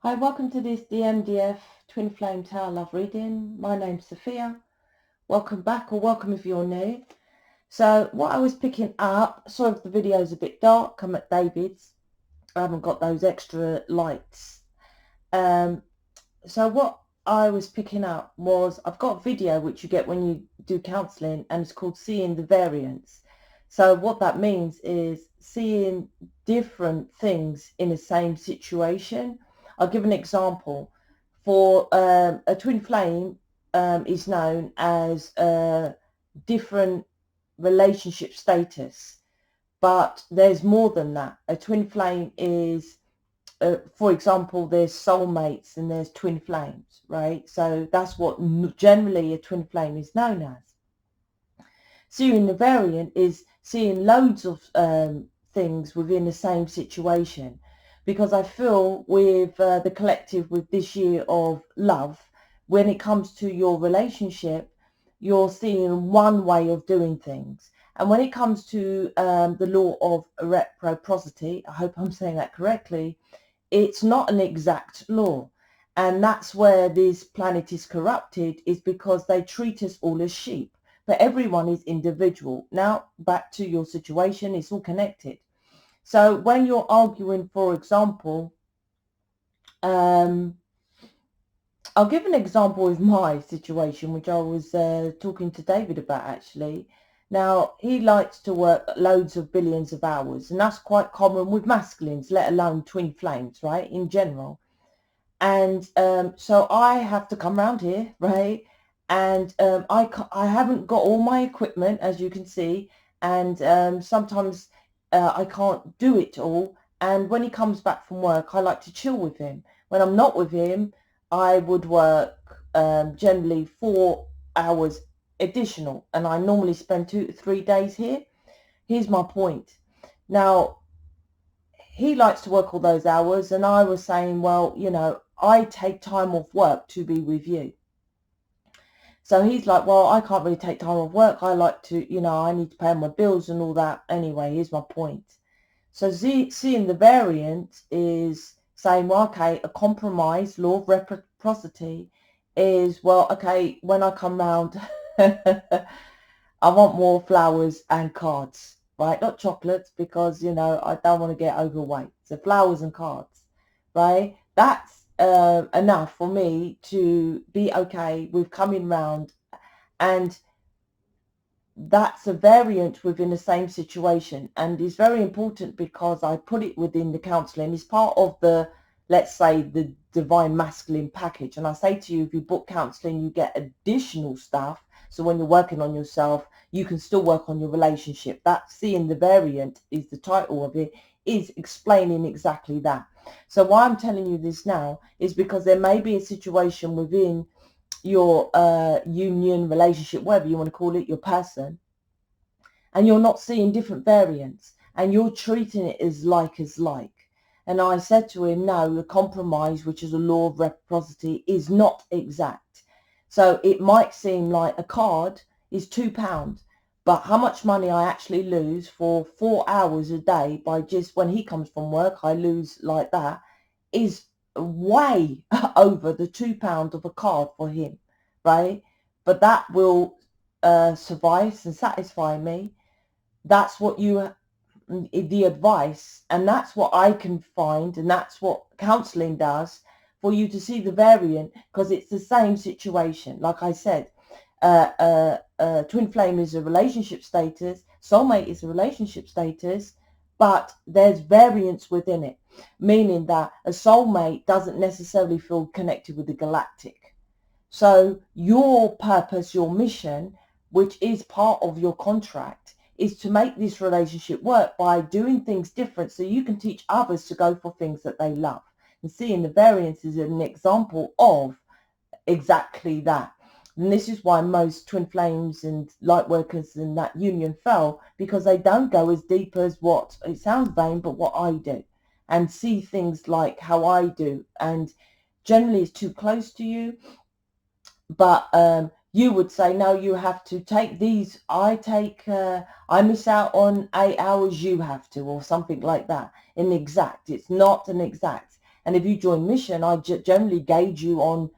Hi, welcome to this DMDF Twin Flame Tower Love reading. My name's Sophia. Welcome back, or welcome if you're new. So what I was picking up, sorry if the video's a bit dark, I'm at David's. I haven't got those extra lights. So what I was picking up was, I've got a video which you get when you do counselling, and it's called Seeing the Variance. So what that means is seeing different things in the same situation. I'll give an example. For a twin flame is known as a different relationship status, but there's more than that. A twin flame is, for example, there's soulmates and there's twin flames, right? So that's what generally a twin flame is known as. Seeing the variant is seeing loads of things within the same situation, because I feel with the collective, with this year of love, when it comes to your relationship, you're seeing one way of doing things. And when it comes to the law of reciprocity, I hope I'm saying that correctly, it's not an exact law. And that's where this planet is corrupted, is because they treat us all as sheep. But everyone is individual. Now, back to your situation, it's all connected. So when you're arguing, for example, I'll give an example with my situation, which I was talking to David about, actually. Now, he likes to work loads of billions of hours, and that's quite common with masculines, let alone twin flames, right, in general. And so I have to come around here, right? And I haven't got all my equipment, as you can see, and sometimes I can't do it all. And when he comes back from work, I like to chill with him. When I'm not with him, I would work generally 4 hours additional, and I normally spend 2 to 3 days here. Here's my point. Now, he likes to work all those hours, and I was saying, well, you know, I take time off work to be with you. So he's like, well, I can't really take time off work. I like to, you know, I need to pay my bills and all that. Anyway, here's my point. So seeing the variant is saying, well, okay, a compromise, law of reciprocity is, well, okay, when I come round, I want more flowers and cards, right? Not chocolates, because, you know, I don't want to get overweight. So flowers and cards, right? That's enough for me to be okay with coming round. And that's a variant within the same situation, and is very important because I put it within the counselling. It's part of the, let's say, the divine masculine package. And I say to you, if you book counselling, you get additional stuff. So when you're working on yourself, you can still work on your relationship. That Seeing the Variant is the title of it, is explaining exactly that. So why I'm telling you this now is because there may be a situation within your union, relationship, whatever you want to call it, your person, and you're not seeing different variants, and you're treating it as like. And I said to him, no, the compromise, which is a law of reciprocity, is not exact. So it might seem like a card is £2, but how much money I actually lose for 4 hours a day by just when he comes from work, I lose like that, is way over the £2 of a card for him, right? But that will suffice and satisfy me. That's what the advice, and that's what I can find, and that's what counselling does, for you to see the variant, because it's the same situation. Like I said, twin flame is a relationship status, soulmate is a relationship status, but there's variance within it, meaning that a soulmate doesn't necessarily feel connected with the galactic. So your purpose, your mission, which is part of your contract, is to make this relationship work by doing things different, so you can teach others to go for things that they love. And seeing the variance is an example of exactly that. And this is why most twin flames and light workers in that union fell, because they don't go as deep as what, it sounds vain, but what I do, and see things like how I do. And generally it's too close to you, but you would say, no, you have to take these. I miss out on 8 hours, you have to, or something like that. An exact. It's not an exact. And if you join mission, I generally gauge you on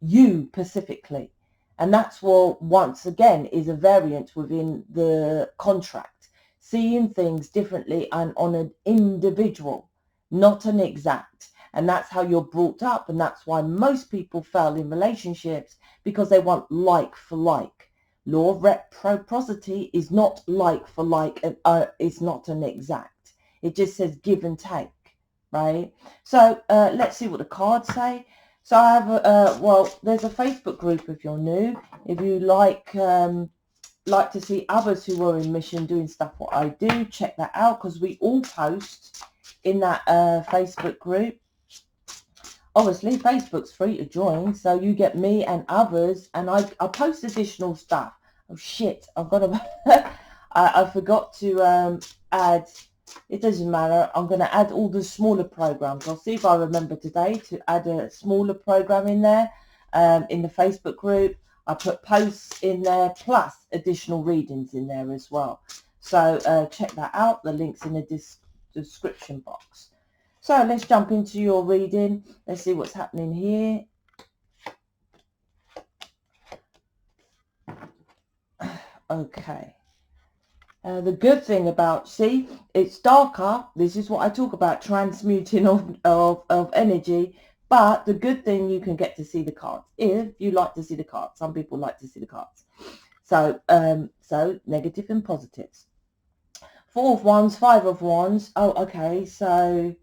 you specifically. And that's what, once again, is a variance within the contract. Seeing things differently and on an individual, not an exact. And that's how you're brought up. And that's why most people fail in relationships, because they want like for like. Law of reciprocity is not like for like, and it's not an exact. It just says give and take, right? So let's see what the cards say. So I have well, there's a Facebook group if you're new. If you like to see others who are in mission doing stuff what I do, check that out, because we all post in that Facebook group. Obviously, Facebook's free to join, so you get me and others, and I post additional stuff. Oh shit, I've got to I forgot to add. It doesn't matter. I'm going to add all the smaller programs. I'll see if I remember today to add a smaller program in there, in the Facebook group. I put posts in there plus additional readings in there as well. So check that out. The link's in the description box. So let's jump into your reading. Let's see what's happening here. Okay. The good thing about, see, it's darker. This is what I talk about, transmuting of energy. But the good thing, you can get to see the cards if you like to see the cards. Some people like to see the cards. So, so negative and positives. 4 of Wands, 5 of Wands. Oh, okay. So,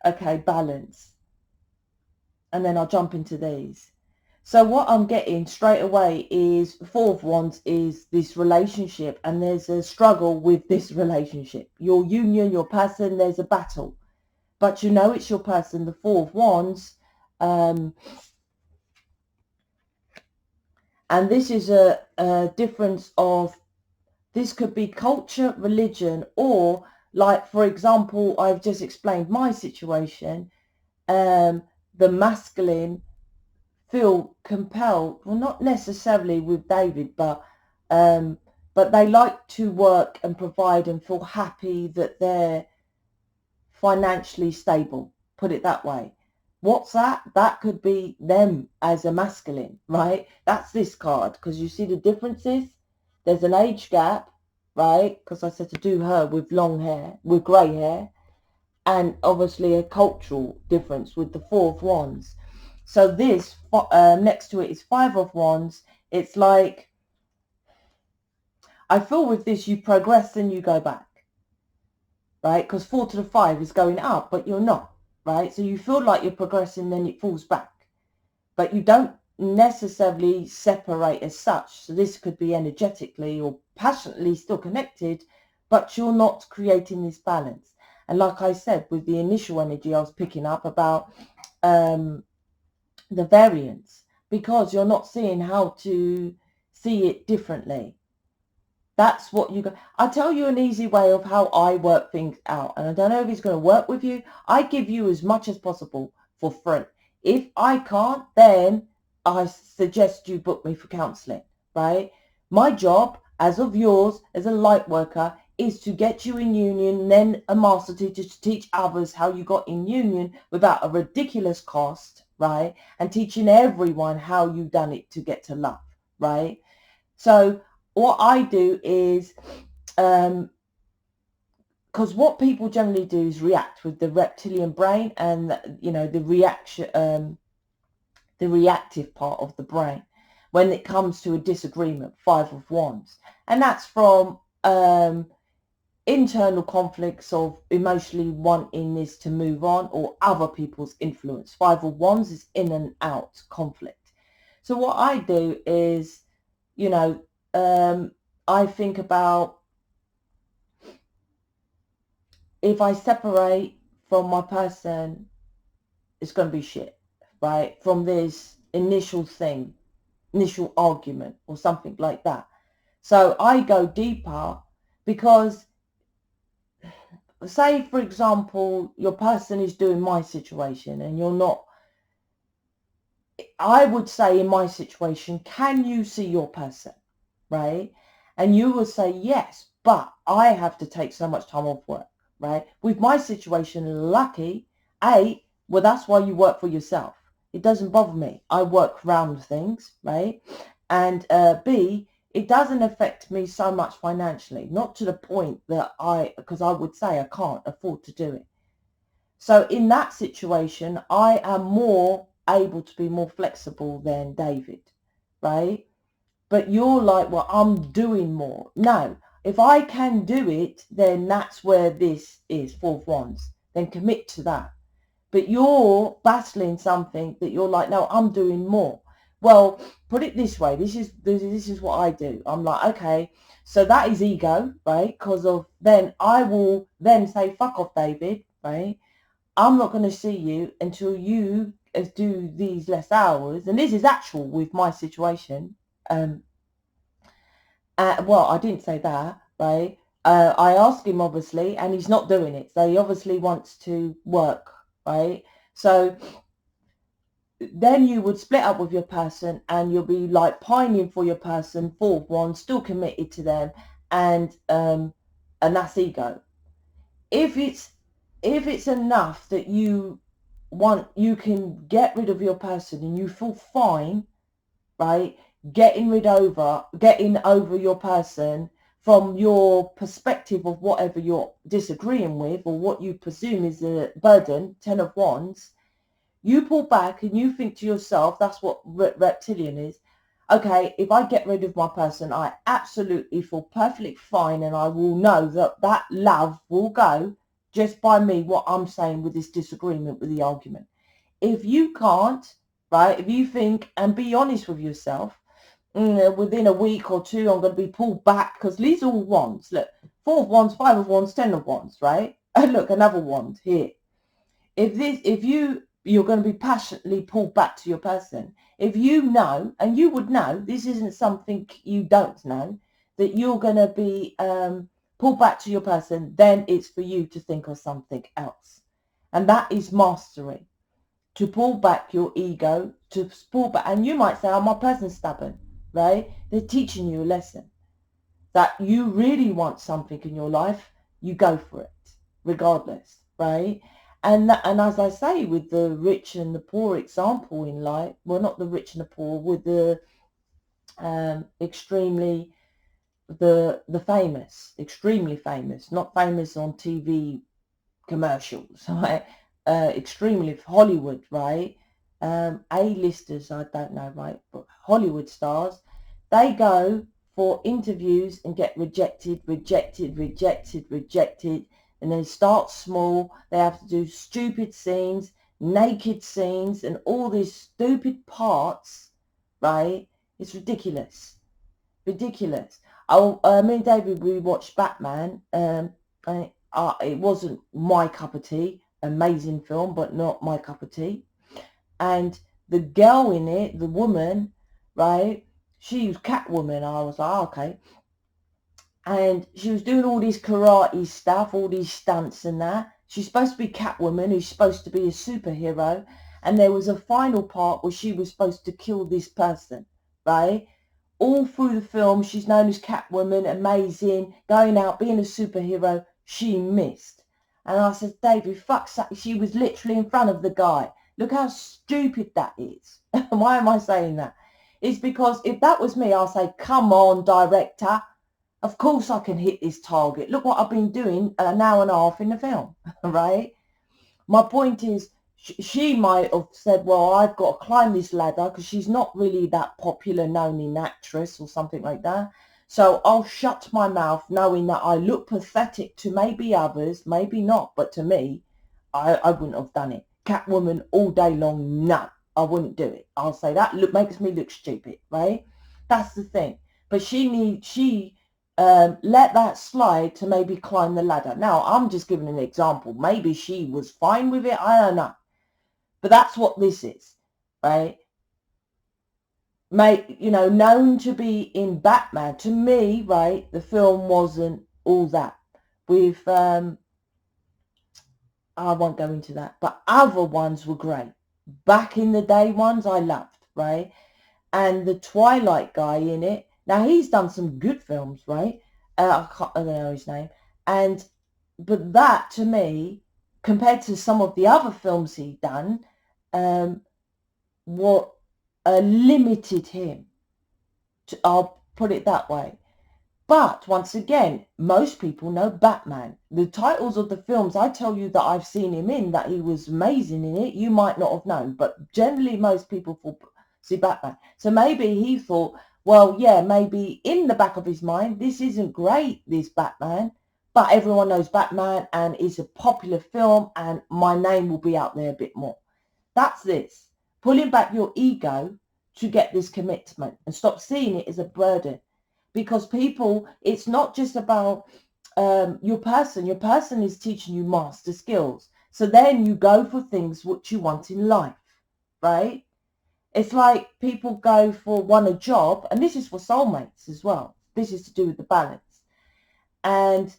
okay, balance. And then I'll jump into these. So what I'm getting straight away is 4 of Wands is this relationship, and there's a struggle with this relationship. Your union, your person, there's a battle. But you know it's your person, the 4 of Wands. And this is a difference of, this could be culture, religion, or like, for example, I've just explained my situation. The masculine feel compelled, well, not necessarily with David, but they like to work and provide and feel happy that they're financially stable, put it that way. What's that? That could be them as a masculine, right? That's this card, because you see the differences. There's an age gap, right? Because I said to do her with long hair, with grey hair, and obviously a cultural difference with the 4 of Wands. So this, next to it is 5 of Wands. It's like, I feel with this, you progress and you go back, right? Because 4 to the 5 is going up, but you're not, right? So you feel like you're progressing, then it falls back. But you don't necessarily separate as such. So this could be energetically or passionately still connected, but you're not creating this balance. And like I said, with the initial energy I was picking up about the variance, because you're not seeing how to see it differently. That's what you got. I'll tell you an easy way of how I work things out, and I don't know if it's going to work with you. I give you as much as possible for free. If I can't, then I suggest you book me for counseling, right? My job, as of yours, as a light worker, is to get you in union, then a master teacher to teach others how you got in union without a ridiculous cost, right? And teaching everyone how you done it to get to love, right? So what I do is, because what people generally do is react with the reptilian brain and, you know, the reaction, the reactive part of the brain when it comes to a disagreement, 5 of Wands. And that's from internal conflicts of emotionally wanting this to move on, or other people's influence. 5 of Wands is in and out conflict. So what I do is, you know, I think about, if I separate from my person, it's going to be shit, right? From this initial thing, initial argument or something like that. So I go deeper, because say, for example, your person is doing my situation and you're not, I would say in my situation, can you see your person, right? And you will say, yes, but I have to take so much time off work, right? With my situation, lucky, well, that's why you work for yourself. It doesn't bother me. I work around things, right? And B, it doesn't affect me so much financially, not to the point that because I would say I can't afford to do it. So in that situation, I am more able to be more flexible than David, right? But you're like, well, I'm doing more. No, if I can do it, then that's where this is, Four of Wands. Then commit to that. But you're battling something that you're like, no, I'm doing more. Well, put it this way. This is what I do. I'm like, okay, so that is ego, right? Because of then I will then say, fuck off, David, right? I'm not going to see you until you do these less hours. And this is actual with my situation. Well, I didn't say that, right? I asked him, obviously, and he's not doing it. So he obviously wants to work, right? So then you would split up with your person and you'll be like pining for your person, Four of Wands, still committed to them, and that's ego. If it's enough that you can get rid of your person and you feel fine, right? Getting over your person from your perspective of whatever you're disagreeing with or what you presume is a burden, 10 of Wands, you pull back and you think to yourself, that's what Reptilian is. Okay, if I get rid of my person, I absolutely feel perfectly fine, and I will know that love will go just by me, what I'm saying with this disagreement, with the argument. If you can't, right, if you think, and be honest with yourself, within a week or two, I'm going to be pulled back, because these are all wands. Look, 4 of Wands, 5 of Wands, 10 of Wands, right? And look, another wand here. If you're going to be passionately pulled back to your person, if you know, and you would know, this isn't something you don't know, that you're going to be pulled back to your person, then it's for you to think of something else. And that is mastery. To pull back your ego, to pull back, and you might say, oh, my person's stubborn, right? They're teaching you a lesson that you really want something in your life, you go for it, regardless, right? And as I say, with the rich and the poor example in life, well, not the rich and the poor, with the extremely the famous, extremely famous, not famous on TV commercials, right? Extremely Hollywood, right? A-listers, I don't know, right? But Hollywood stars, they go for interviews and get rejected, and then start small. They have to do stupid scenes, naked scenes, and all these stupid parts, right? It's ridiculous. Ridiculous. Me and David, we watched Batman, and it wasn't my cup of tea. Amazing film, but not my cup of tea. And the girl in it, the woman, right, she was Catwoman. I was like, oh, okay. And she was doing all this karate stuff, all these stunts and that. She's supposed to be Catwoman, who's supposed to be a superhero. And there was a final part where she was supposed to kill this person, right? All through the film, she's known as Catwoman, amazing, going out, being a superhero. She missed. And I said, David, fuck's sake, she was literally in front of the guy. Look how stupid that is. Why am I saying that? It's because if that was me, I'll say, come on, director. Of course I can hit this target. Look what I've been doing an hour and a half in the film, right? My point is, she might have said, well, I've got to climb this ladder because she's not really that popular known actress or something like that. So I'll shut my mouth knowing that I look pathetic to maybe others, maybe not, but to me, I wouldn't have done it. Catwoman all day long, no, I wouldn't do it. I'll say that makes me look stupid, right? That's the thing. But she let that slide to maybe climb the ladder. Now, I'm just giving an example. Maybe she was fine with it. I don't know. But that's what this is, right? Known to be in Batman. To me, right, the film wasn't all that. With, I won't go into that. But other ones were great. Back in the day ones I loved, right? And the Twilight guy in it. Now, he's done some good films, right? I don't know his name. But that, to me, compared to some of the other films he done, what limited him. I'll put it that way. But once again, most people know Batman. The titles of the films I tell you that I've seen him in, that he was amazing in it, you might not have known. But generally, most people see Batman. So maybe he thought, well, yeah, maybe in the back of his mind, this isn't great, this Batman. But everyone knows Batman and it's a popular film and my name will be out there a bit more. That's this. Pulling back your ego to get this commitment and stop seeing it as a burden. Because people, it's not just about your person. Your person is teaching you master skills. So then you go for things which you want in life, right? It's like people want a job, and this is for soulmates as well. This is to do with the balance. And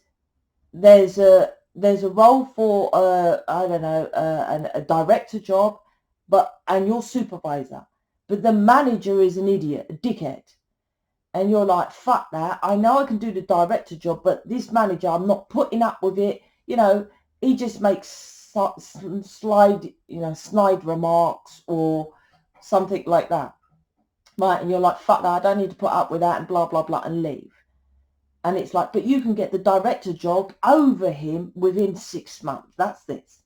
there's a role for, I don't know, a director job, and your supervisor. But the manager is an idiot, a dickhead. And you're like, fuck that. I know I can do the director job, but this manager, I'm not putting up with it. You know, he just makes snide remarks or something like that. Right? And you're like, fuck that. I don't need to put up with that and blah, blah, blah, and leave. And it's like, but you can get the director job over him within 6 months. That's this.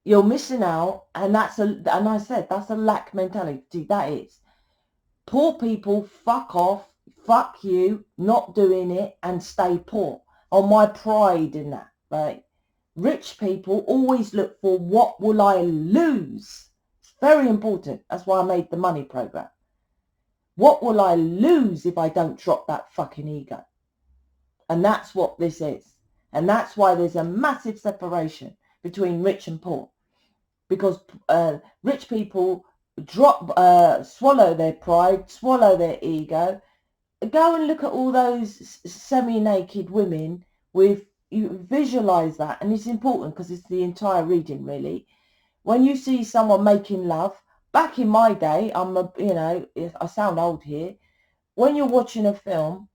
You're missing out. And I said, that's a lack mentality. That is. Poor people, fuck off. Fuck you, not doing it, and stay poor. On my pride in that, right? Rich people always look for what will I lose. It's very important. That's why I made the money program. What will I lose if I don't drop that fucking ego? And that's what this is. And that's why there's a massive separation between rich and poor. Because rich people swallow their pride, swallow their ego. Go and look at all those semi-naked women you visualize that, and it's important because it's the entire reading really. When you see someone making love, back in my day, I sound old here, when you're watching a film,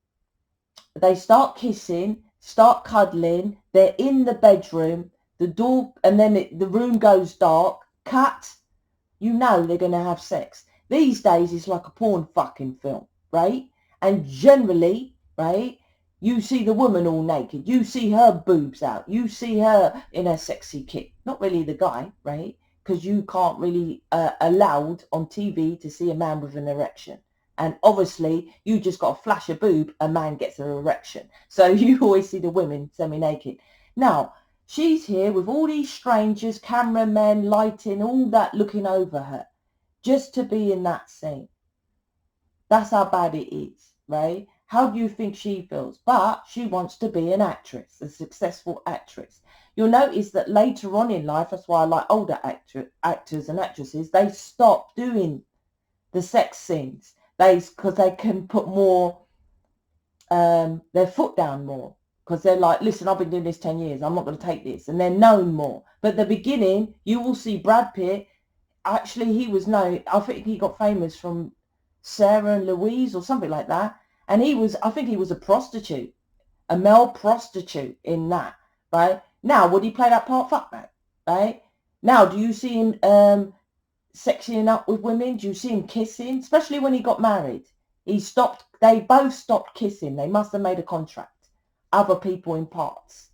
they start kissing, start cuddling, they're in the bedroom, the door, and then the room goes dark, cut, you know they're going to have sex. These days it's like a porn fucking film, right? And generally, right, you see the woman all naked. You see her boobs out. You see her in a sexy kit. Not really the guy, right? Because you can't really allowed on TV to see a man with an erection. And obviously, you just got a flash of boob, a man gets an erection. So you always see the women semi-naked. Now, she's here with all these strangers, cameramen, lighting, all that looking over her. Just to be in that scene. That's how bad it is, right? How do you think she feels? But she wants to be an actress, a successful actress. You'll notice that later on in life, that's why I like older actors and actresses, they stop doing the sex scenes. Because they can put more, their foot down more. Because they're like, listen, I've been doing this 10 years. I'm not going to take this. And they're known more. But at the beginning, you will see Brad Pitt. Actually, he was known. I think he got famous from Sarah and Louise or something like that. And I think he was a prostitute, a male prostitute in that, right? Now, would he play that part? Fuck that, right? Now, do you see him sexing up with women? Do you see him kissing? Especially when he got married. They both stopped kissing. They must have made a contract. Other people in parts.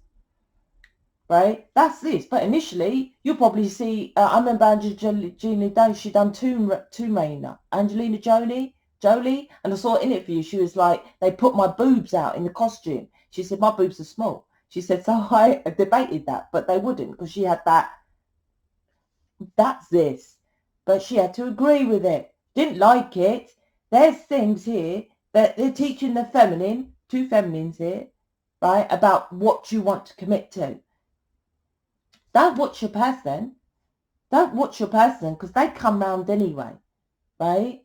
Right? That's this. But initially, you'll probably see, I remember Angelina Jolie, she done Angelina Jolie, and I saw an interview, she was like, they put my boobs out in the costume. She said, my boobs are small. She said, so I debated that, but they wouldn't, because she had that's this. But she had to agree with it. Didn't like it. There's things here that they're teaching the feminine, two feminines here, right, about what you want to commit to. Don't watch your person. Don't watch your person, because they come round anyway, right?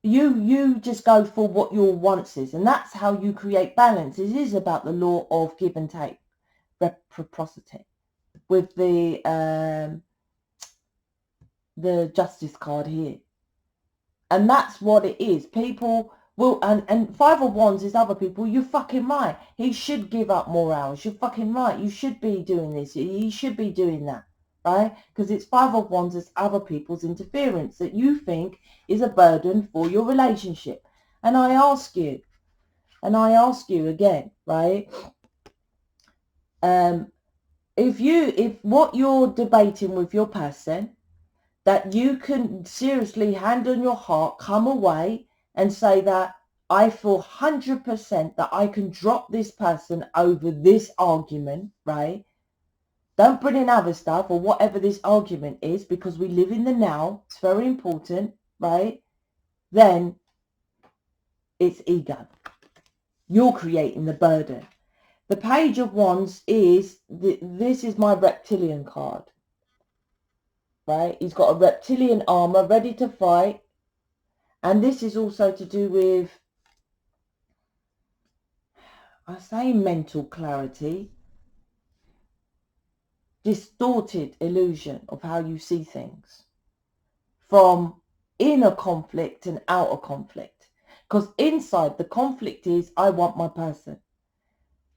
You just go for what your wants is, and that's how you create balance. It is about the law of give and take, reciprocity, with the justice card here. And that's what it is. People Well, and Five of Wands is other people. You're fucking right. He should give up more hours. You're fucking right. You should be doing this. He should be doing that, right? Because it's Five of Wands as other people's interference that you think is a burden for your relationship. And I ask you again, right? If what you're debating with your person, that you can seriously, hand on your heart, come away and say that I feel 100% that I can drop this person over this argument, right? Don't bring in other stuff or whatever this argument is, because we live in the now. It's very important, right? Then it's ego. You're creating the burden. The Page of Wands is, this is my Reptilian card, right? He's got a reptilian armor ready to fight. And this is also to do with, I say, mental clarity, distorted illusion of how you see things, from inner conflict and outer conflict. Because inside, the conflict is, I want my person.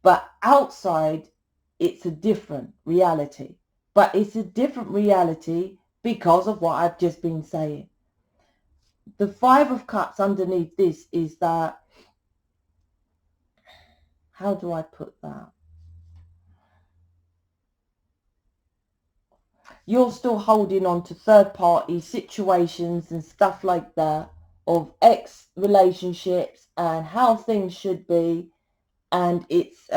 But outside, it's a different reality. But it's a different reality because of what I've just been saying. The Five of Cups underneath this is that, how do I put that? You're still holding on to third-party situations and stuff like that, of ex relationships and how things should be, and it's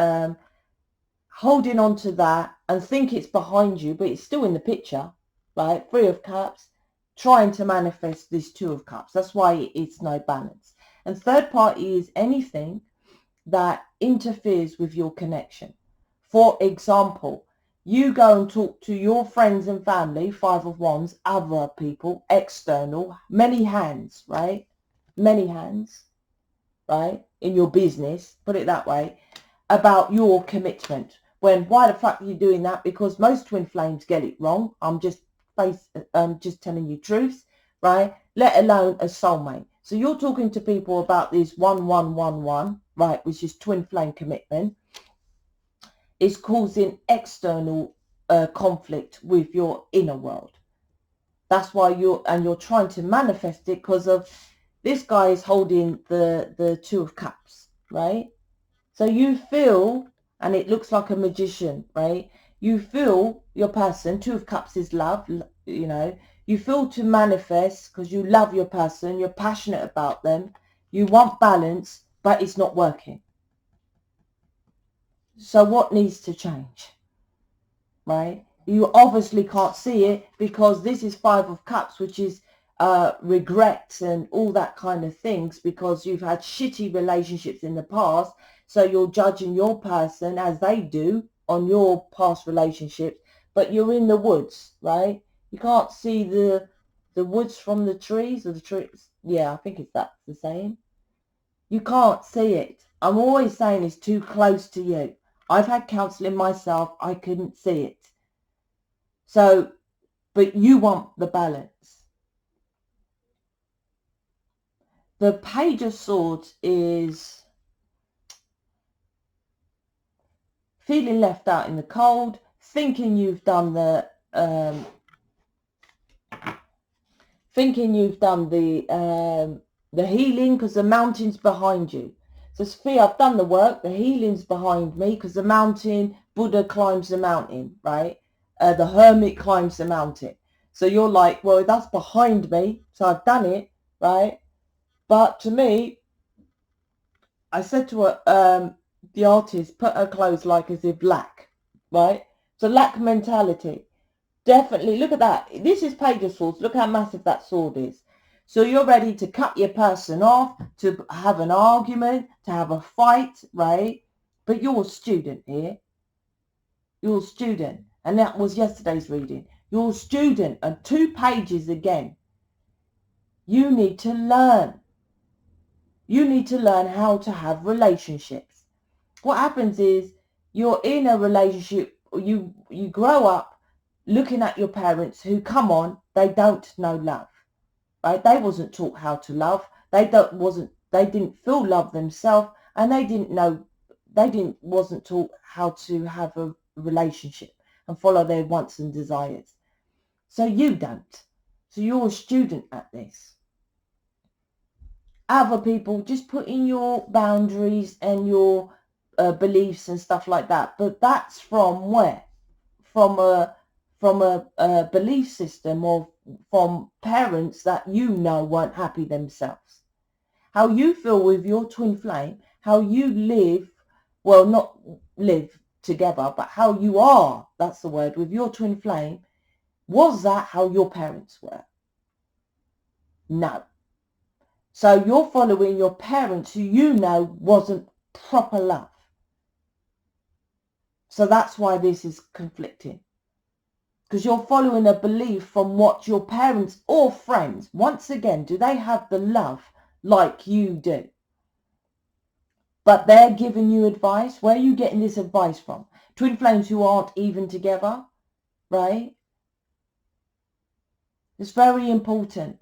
holding on to that and think it's behind you, but it's still in the picture, right? Three of Cups, trying to manifest this Two of Cups. That's why it's no balance. And third party is anything that interferes with your connection. For example, you go and talk to your friends and family, Five of Wands, other people, external, many hands, right? Many hands, right? In your business, put it that way, about your commitment. When, why the fuck are you doing that? Because most twin flames get it wrong. I'm just telling you truths, right? Let alone a soulmate. So you're talking to people about this 1111, right, which is twin flame commitment, is causing external conflict with your inner world. That's why you're trying to manifest it, because of this guy is holding the Two of Cups, right? So you feel, and it looks like a magician, right? You feel your person, Two of Cups is love, you know. You feel to manifest because you love your person, you're passionate about them, you want balance, but it's not working. So what needs to change, right? You obviously can't see it because this is Five of Cups, which is regrets and all that kind of things, because you've had shitty relationships in the past. So you're judging your person as they do on your past relationships, but you're in the woods, right? You can't see the woods from the trees, or the trees. Yeah, I think that's the saying. You can't see it. I'm always saying it's too close to you. I've had counselling myself. I couldn't see it. So, but you want the balance. The Page of Swords is feeling left out in the cold, thinking you've done the healing because the mountain's behind you. So Sophia, I've done the work, the healing's behind me because the mountain, Buddha climbs the mountain, right? The hermit climbs the mountain. So you're like, well, that's behind me, so I've done it, right? But to me, I said to her, the artist, put her clothes like as if lack, right? So lack mentality. Definitely, look at that. This is Page of Swords. Look how massive that sword is. So you're ready to cut your person off, to have an argument, to have a fight, right? But you're a student here. You're a student. And that was yesterday's reading. You're a student. And 2 pages again. You need to learn. You need to learn how to have relationships. What happens is you're in a relationship, you grow up looking at your parents who, come on, they don't know love, right? They wasn't taught how to love. They they didn't feel love themselves, and they wasn't taught how to have a relationship and follow their wants and desires. So you don't. So you're a student at this. Other people just put in your boundaries and your beliefs and stuff like that. But that's from where? From a belief system, or from parents that weren't happy themselves. How you feel with your twin flame, how you live, well, not live together, but how you are, that's the word, with your twin flame. Was that how your parents were? No. So you're following your parents, who wasn't proper love. So that's why this is conflicting. Because you're following a belief from what your parents or friends, once again, do they have the love like you do? But they're giving you advice. Where are you getting this advice from? Twin flames who aren't even together, right? It's very important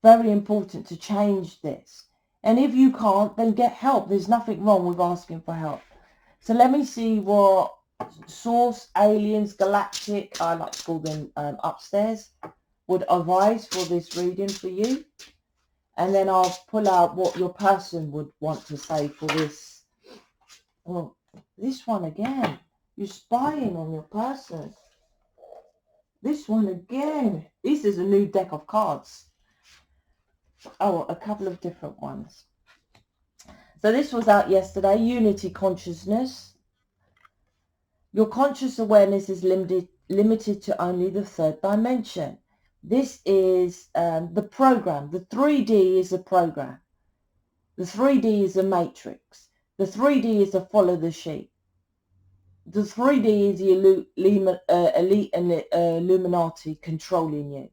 to change this. And if you can't, then get help. There's nothing wrong with asking for help. So let me see what Source, Aliens, Galactic, I like to call them upstairs, would advise for this reading for you. And then I'll pull out what your person would want to say for this. Well, this one again. You're spying on your person. This one again. This is a new deck of cards. Oh, a couple of different ones. So this was out yesterday. Unity consciousness. Your conscious awareness is limited to only the third dimension. This is the program. The 3D is a program. The 3D is a matrix. The 3D is a follow the sheep. The 3D is the elite and Illuminati controlling you.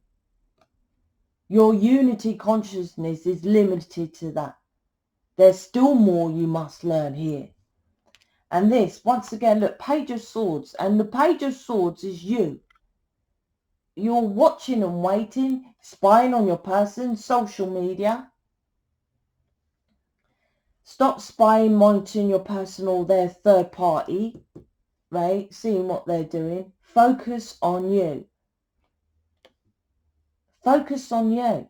Your unity consciousness is limited to that. There's still more you must learn here. And this, once again, look, Page of Swords. And the Page of Swords is you. You're watching and waiting, spying on your person, social media. Stop spying, monitoring your person or their third party, right? Seeing what they're doing. Focus on you. Focus on you.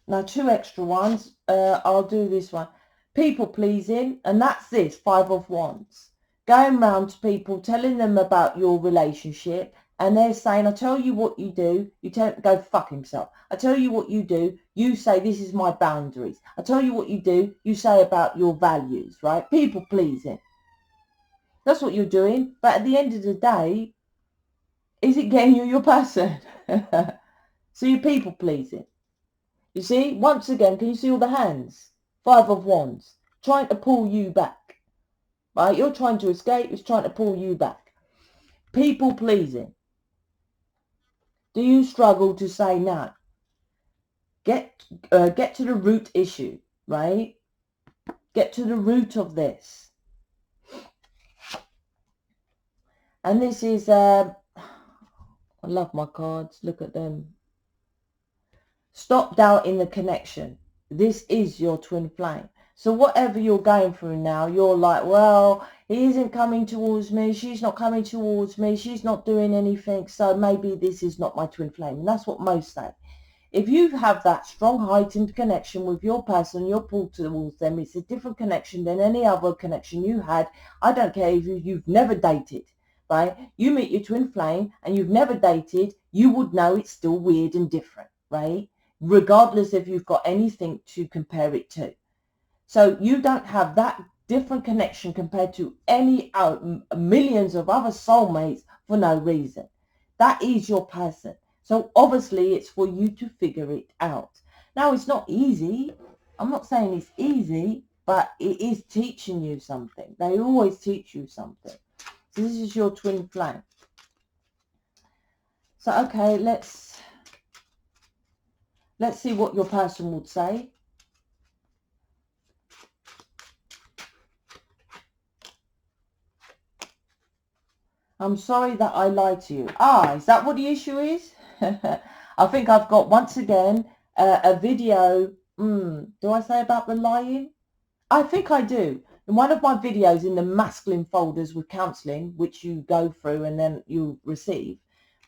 Now, 2 extra ones. I'll do this one. People pleasing, and that's this, 5 of Wands. Going round to people, telling them about your relationship, and they're saying, I tell you what you do, you go fuck himself. I tell you what you do, you say this is my boundaries. I tell you what you do, you say about your values, right? People pleasing. That's what you're doing, but at the end of the day, is it getting you your person? So you're people pleasing. You see, once again, can you see all the hands? 5 of Wands, trying to pull you back. Right? You're trying to escape, it's trying to pull you back. People pleasing. Do you struggle to say no? Get to the root issue, right? Get to the root of this. And this is, I love my cards, look at them. Stop doubting the connection. This is your twin flame. So whatever you're going through now, you're like, well, he isn't coming towards me. She's not coming towards me. She's not doing anything. So maybe this is not my twin flame. And that's what most say. If you have that strong heightened connection with your person, you're pulled towards them. It's a different connection than any other connection you had. I don't care if you've never dated, right? You meet your twin flame and you've never dated, you would know it's still weird and different, right? Regardless if you've got anything to compare it to. So you don't have that different connection compared to any millions of other soulmates for no reason. That is your person. So obviously it's for you to figure it out. Now, it's not easy. I'm not saying it's easy, but it is teaching you something. They always teach you something. So this is your twin flame. So, okay, let's see what your person would say. I'm sorry that I lied to you. Ah, is that what the issue is? I think I've got, once again, a video Do I say about the lying? I think I do. In one of my videos in the masculine folders with counselling, which you go through and then you receive,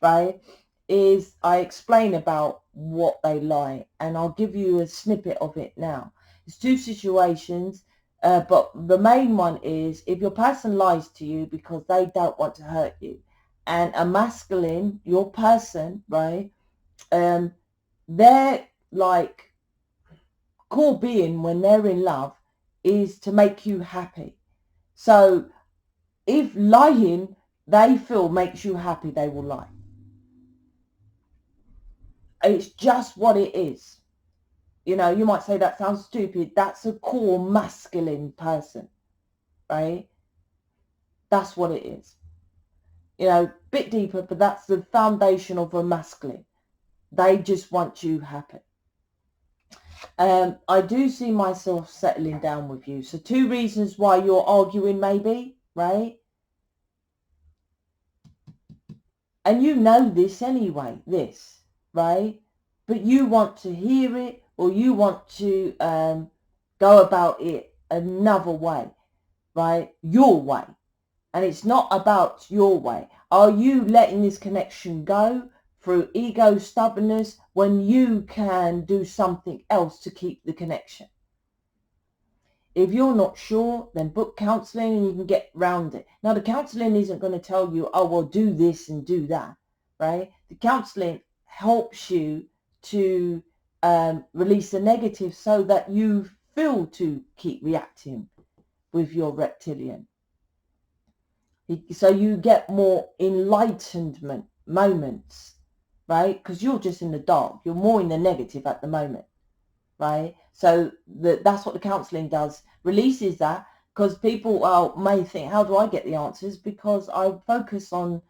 right, is I explain about what they lie, and I'll give you a snippet of it now. It's two situations, but the main one is if your person lies to you because they don't want to hurt you, and a masculine, your person, right, they're like core being when they're in love is to make you happy. So if lying they feel makes you happy, they will lie. It's just what it is. You know, you might say that sounds stupid. That's a core masculine person, right? That's what it is. You know, bit deeper, but that's the foundation of a masculine. They just want you happy. I do see myself settling down with you. So 2 reasons why you're arguing, maybe, right? And you know this anyway, this, right? But you want to hear it, or you want to go about it another way, right? Your way. And it's not about your way. Are you letting this connection go through ego stubbornness when you can do something else to keep the connection? If you're not sure, then book counselling and you can get round it. Now, the counselling isn't going to tell you, oh, well, do this and do that, right? The counselling helps you to release the negative so that you feel to keep reacting with your reptilian. So you get more enlightenment moments, right? Because you're just in the dark. You're more in the negative at the moment, right? So that's what the counselling does, releases that, because people may think, how do I get the answers? Because I don't focus on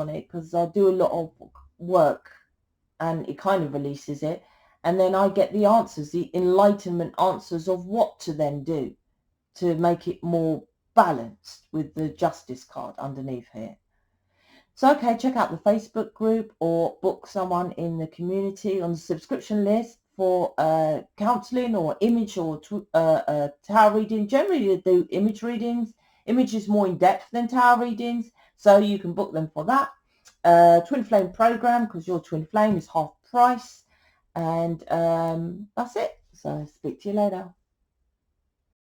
it because I do a lot of work and it kind of releases it. And then I get the answers, the enlightenment answers of what to then do to make it more balanced with the justice card underneath here. So, okay, check out the Facebook group or book someone in the community on the subscription list for counselling or image or tarot reading. Generally, they do image readings. Image is more in depth than tarot readings, so you can book them for that. Twin Flame program, because your Twin Flame is half price. And that's it. So, speak to you later.